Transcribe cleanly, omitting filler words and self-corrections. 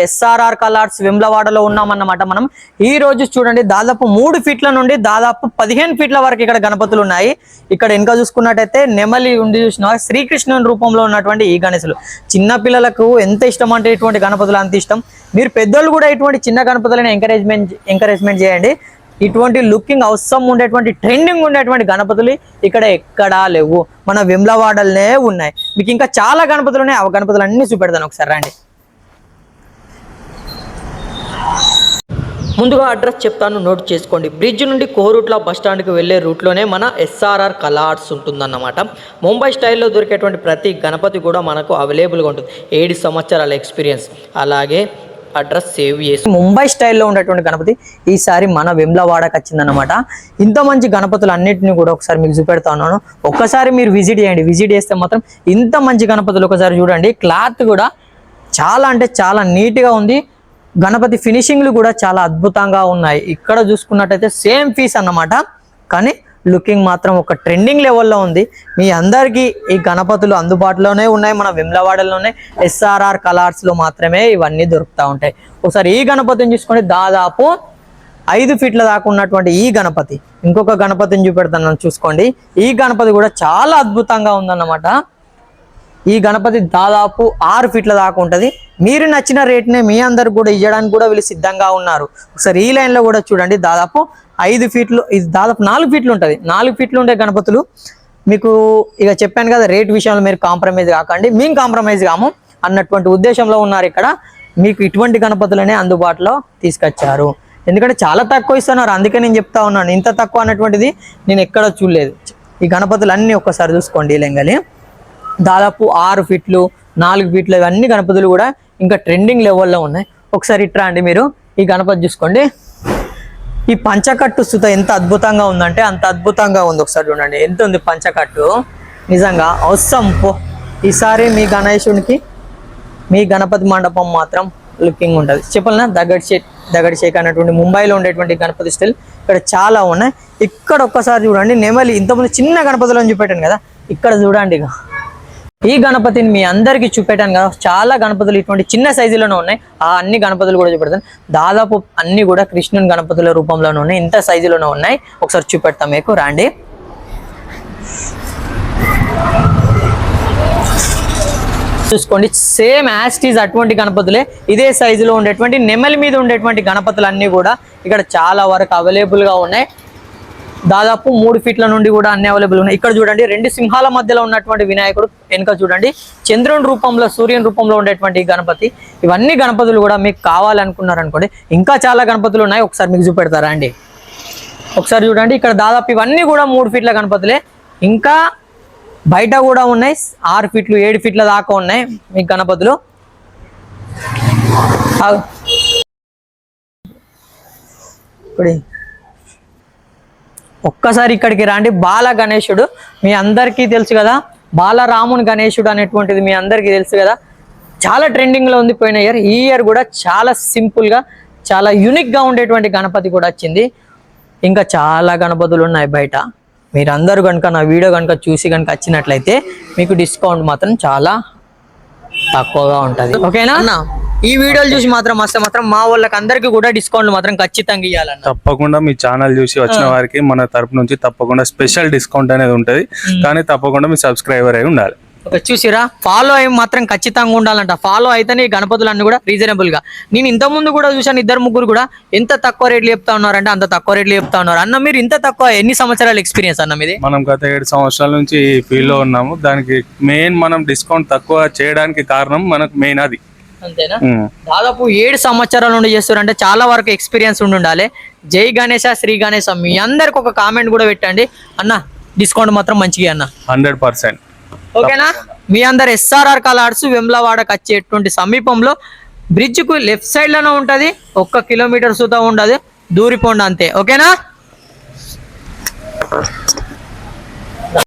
SRR colours వెమ్లవాడలో ఉన్నామన్నమాట. మనం ఈ రోజు చూడండి దాదాపు 3 ఫీట్ల నుండి దాదాపు 15 ఫీట్ల వరకు ఇక్కడ గణపతులు ఉన్నాయి. ఇక్కడ వెనుక చూసుకున్నట్టయితే నెమలి ఉండి చూసిన శ్రీకృష్ణుని రూపంలో ఉన్నటువంటి ఈ గణేశులు చిన్న పిల్లలకు ఎంత ఇష్టం అంటే ఇటువంటి గణపతులు అంత ఇష్టం. మీరు పెద్దోళ్ళు కూడా ఇటువంటి చిన్న గణపతులను ఎంకరేజ్మెంట్ చేయండి. ఇటువంటి లుకింగ్ అవసరం ఉండేటువంటి ట్రెండింగ్ ఉండేటువంటి గణపతులు ఇక్కడ ఎక్కడా లేవు, మన వెమ్లవాడలనే ఉన్నాయి. మీకు ఇంకా చాలా గణపతులు ఉన్నాయి, ఆ గణపతులు అన్ని చూపెడతాను. ఒకసారి రండి. ముందుగా అడ్రస్ చెప్తాను, నోట్ చేసుకోండి. బ్రిడ్జ్ నుండి కోరుట్ల బస్టాండ్కి వెళ్ళే రూట్లోనే మన ఎస్ఆర్ఆర్ కలర్స్ ఉంటుందన్నమాట. ముంబై స్టైల్లో దొరికేటువంటి ప్రతి గణపతి కూడా మనకు అవైలబుల్గా ఉంటుంది. 7 సంవత్సరాల ఎక్స్పీరియన్స్. అలాగే అడ్రస్ సేవ్ చేసి ముంబై స్టైల్లో ఉండేటువంటి గణపతి ఈసారి మన వెమ్లవాడకి వచ్చిందన్నమాట. ఇంత మంచి గణపతులు అన్నింటినీ కూడా ఒకసారి మీకు చూపెడతా ఉన్నాను. ఒక్కసారి మీరు విజిట్ చేయండి. విజిట్ చేస్తే మాత్రం ఇంత మంచి గణపతులు ఒకసారి చూడండి. క్లాత్ కూడా చాలా అంటే చాలా నీట్గా ఉంది. గణపతి ఫినిషింగ్లు కూడా చాలా అద్భుతంగా ఉన్నాయి. ఇక్కడ చూసుకున్నట్టయితే సేమ్ పీస్ అన్నమాట, కానీ లుకింగ్ మాత్రం ఒక ట్రెండింగ్ లెవెల్లో ఉంది. మీ అందరికీ ఈ గణపతులు అందుబాటులోనే ఉన్నాయి. మన వెమ్లవాడలోనే ఎస్ఆర్ఆర్ కలర్స్లో మాత్రమే ఇవన్నీ దొరుకుతూ ఉంటాయి. ఒకసారి ఈ గణపతిని చూసుకొని దాదాపు 5 ఫీట్ల దాకా ఉన్నటువంటి ఈ గణపతి, ఇంకొక గణపతిని చూపెడతాను చూసుకోండి. ఈ గణపతి కూడా చాలా అద్భుతంగా ఉందన్నమాట. ఈ గణపతి దాదాపు 6 ఫీట్ల దాకా ఉంటుంది. మీరు నచ్చిన రేట్నే మీ అందరు కూడా ఇవ్వడానికి కూడా వీళ్ళు సిద్ధంగా ఉన్నారు. ఒకసారి ఈ లైన్లో కూడా చూడండి. దాదాపు 5 ఫీట్లు, ఇది దాదాపు 4 ఫీట్లు ఉంటుంది. 4 ఫీట్లు ఉండే గణపతులు మీకు ఇక చెప్పాను కదా, రేట్ విషయంలో మీరు కాంప్రమైజ్ కాకండి. మేము కాంప్రమైజ్ కాము అన్నటువంటి ఉద్దేశంలో ఉన్నారు. ఇక్కడ మీకు ఇటువంటి గణపతులనే అందుబాటులో తీసుకొచ్చారు. ఎందుకంటే చాలా తక్కువ ఇస్తున్నారు, అందుకే నేను చెప్తా ఉన్నాను. ఇంత తక్కువ అన్నటువంటిది నేను ఎక్కడ చూడలేదు. ఈ గణపతులు అన్నీ ఒక్కసారి చూసుకోండి. లెంగలి దాదాపు 6 ఫీట్లు 4 ఫీట్లు ఇవన్నీ గణపతులు కూడా ఇంకా ట్రెండింగ్ లెవెల్లో ఉన్నాయి. ఒకసారి ఇట్రా అండి, మీరు ఈ గణపతి చూసుకోండి. ఈ పంచకట్టు సుత ఎంత అద్భుతంగా ఉందంటే అంత అద్భుతంగా ఉంది. ఒకసారి చూడండి ఎంత ఉంది పంచకట్టు, నిజంగా అవసరం. ఈసారి మీ గణేశునికి మీ గణపతి మండపం మాత్రం లుకింగ్ ఉంటుంది. చెప్పాలన్నా దగడ్ షేక్ అన్నటువంటి ముంబైలో ఉండేటువంటి గణపతి స్టైల్ ఇక్కడ చాలా ఉన్నాయి. ఇక్కడ ఒక్కసారి చూడండి నెమలి, ఇంతకుముందు చిన్న గణపతులను చూపెట్టాను కదా, ఇక్కడ చూడండి. ఇక ఈ గణపతిని మీ అందరికీ చూపెట్టాను కదా, చాలా గణపతులు ఇటువంటి చిన్న సైజులోనే ఉన్నాయి. ఆ అన్ని గణపతులు కూడా చూపెడతాను. దాదాపు అన్ని కూడా కృష్ణుని గణపతుల రూపంలోనే ఉన్నాయి, ఇంత సైజులోనే ఉన్నాయి. ఒకసారి చూపెడతాం మీకు, రండి. చూసుకోండి, సేమ్ యాస్టీజ్ అటువంటి గణపతులే ఇదే సైజులో ఉండేటువంటి నెమలి మీద ఉండేటువంటి గణపతులు అన్నీ కూడా ఇక్కడ చాలా వరకు అవైలబుల్గా ఉన్నాయి. దాదాపు 3 ఫీట్ల నుండి కూడా అన్ని అవైలబుల్ ఉన్నాయి. ఇక్కడ చూడండి 2 సింహాల మధ్యలో ఉన్నటువంటి వినాయకుడు, వెనుక చూడండి చంద్రుని రూపంలో సూర్యుని రూపంలో ఉండేటువంటి గణపతి. ఇవన్నీ గణపతులు కూడా మీకు కావాలనుకున్నారనుకోండి, ఇంకా చాలా గణపతులు ఉన్నాయి. ఒకసారి మీకు చూపెడతారా అండి. ఒకసారి చూడండి, ఇక్కడ దాదాపు ఇవన్నీ కూడా 3 ఫీట్ల గణపతులే. ఇంకా బయట కూడా ఉన్నాయి, 6 ఫీట్లు 7 ఫీట్ల దాకా ఉన్నాయి మీకు గణపతులు. ఒక్కసారి ఇక్కడికి రండి. బాల గణేశుడు మీ అందరికీ తెలుసు కదా, బాలరాముని గణేశుడు అనేటువంటిది మీ అందరికీ తెలుసు కదా, చాలా ట్రెండింగ్లో ఉంది పోయిన ఇయర్. ఈ ఇయర్ కూడా చాలా సింపుల్గా చాలా యూనిక్గా ఉండేటువంటి గణపతి కూడా వచ్చింది. ఇంకా చాలా గణపతులు ఉన్నాయి బయట. మీరందరూ కనుక నా వీడియో కనుక చూసి కనుక వచ్చినట్లయితే మీకు డిస్కౌంట్ మాత్రం చాలా తక్కువగా ఉంటుంది. ఓకేనా అన్న? ఈ వీడియోలు చూసి మాత్రం వస్తే మాత్రం మా వాళ్ళకి అందరికి కూడా డిస్కౌంట్ మాత్రం ఖచ్చితంగా ఇవ్వాలన్న. తప్పకుండా మీ ఛానల్ చూసి వచ్చిన వారికి మన తరపు నుంచి తప్పకుండా స్పెషల్ డిస్కౌంట్ అనేది ఉంటది. కానీ తప్పకుండా మీ సబ్స్క్రైబర్ అయి ఉండాలి. చూసిరా, ఫాలో అయ్యి మాత్రం ఖచ్చితంగా ఉండాలంట. ఫాలో అయితేనే ఈ గణపతులన్నీ కూడా రీజనబుల్ గా. నేను ఇంత ముందు కూడా చూసాను, 2-3 కూడా ఎంత తక్కువ రేట్లు చెప్తా ఉన్నారంటే అంత తక్కువ రేట్లు చెప్తా ఉన్నారు. అన్న మీరు ఇంత తక్కువ ఎన్ని సంవత్సరాల ఎక్స్పీరియన్స్ అన్న మీది? మనం గత 7 సంవత్సరాల నుంచి ఈ ఫీల్డ్ లో ఉన్నాము. దానికి మెయిన్ మనం డిస్కౌంట్ తక్కువ చేయడానికి కారణం మనకు మెయిన్ అది. అంతేనా? దాదాపు 7 సంవత్సరాల నుండి చేస్తారంటే చాలా వరకు ఎక్స్పీరియన్స్ ఉండాలి. జై గణేశ, శ్రీ గణేశ మీ అందరికి ఒక కామెంట్ కూడా పెట్టండి అన్న. డిస్కౌంట్ మాత్రం మంచిగా అన్న, 100%. ఓకేనా? మీ అందరు ఎస్ఆర్ఆర్ కలర్స్ వెమ్లవాడకు వచ్చేటువంటి సమీపంలో బ్రిడ్జ్ కు లెఫ్ట్ సైడ్ లోనే ఉంటది. 1 కిలోమీటర్ సుతా ఉండదు, దూరిపోండి అంతే. ఓకేనా?